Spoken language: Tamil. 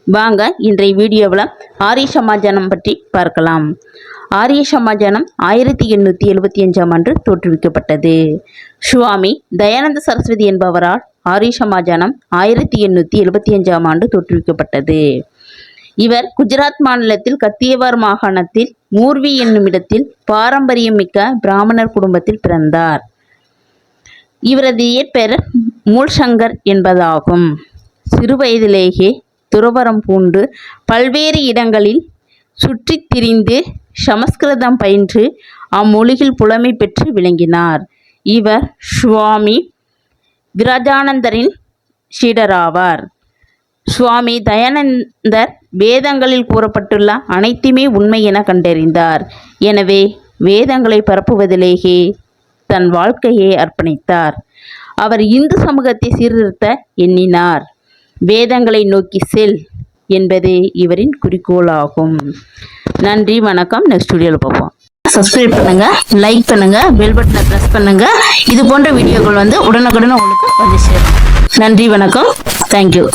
வாங்க இன்றைய வீடியோவில் ஆரிய சமாஜானம் பற்றி பார்க்கலாம். ஆரிய சமாஜானம் 1875 ஆண்டு தோற்றுவிக்கப்பட்டது. சுவாமி தயானந்த சரஸ்வதி என்பவரால் ஆரிய சமாஜானம் 1875 ஆண்டு தோற்றுவிக்கப்பட்டது. இவர் குஜராத் மாநிலத்தில் கத்தியவார் மாகாணத்தில் மூர்வி என்னும் இடத்தில் பாரம்பரியம் மிக்க பிராமணர் குடும்பத்தில் பிறந்தார். இவரது இயற்பெயர் மூல்சங்கர் என்பதாகும். சிறு வயதிலேயே துறவறம் பூண்டு பல்வேறு இடங்களில் சுற்றி திரிந்து சமஸ்கிருதம் பயின்று அம்மொழியில் புலமை பெற்று விளங்கினார். இவர் சுவாமி விரஜானந்தரின் சீடராவார். சுவாமி தயானந்தர் வேதங்களில் கூறப்பட்டுள்ள அனைத்துமே உண்மை என கண்டறிந்தார். எனவே வேதங்களை பரப்புவதிலேயே தன் வாழ்க்கையை அர்ப்பணித்தார். அவர் இந்து சமூகத்தை சீர்திருத்த எண்ணினார். வேதங்களை நோக்கி செல் என்பதே இவரின் குறிக்கோளாகும். நன்றி, வணக்கம். நெக்ஸ்ட் வீடியோவில் பார்ப்போம். சப்ஸ்கிரைப் பண்ணுங்க, லைக் பண்ணுங்க, பெல் பட்டனை ப்ரெஸ் பண்ணுங்க. இது போன்ற வீடியோக்கள் உடனுக்குடன் உங்களுக்கு வந்து சேரும். நன்றி, வணக்கம். தேங்க்யூ.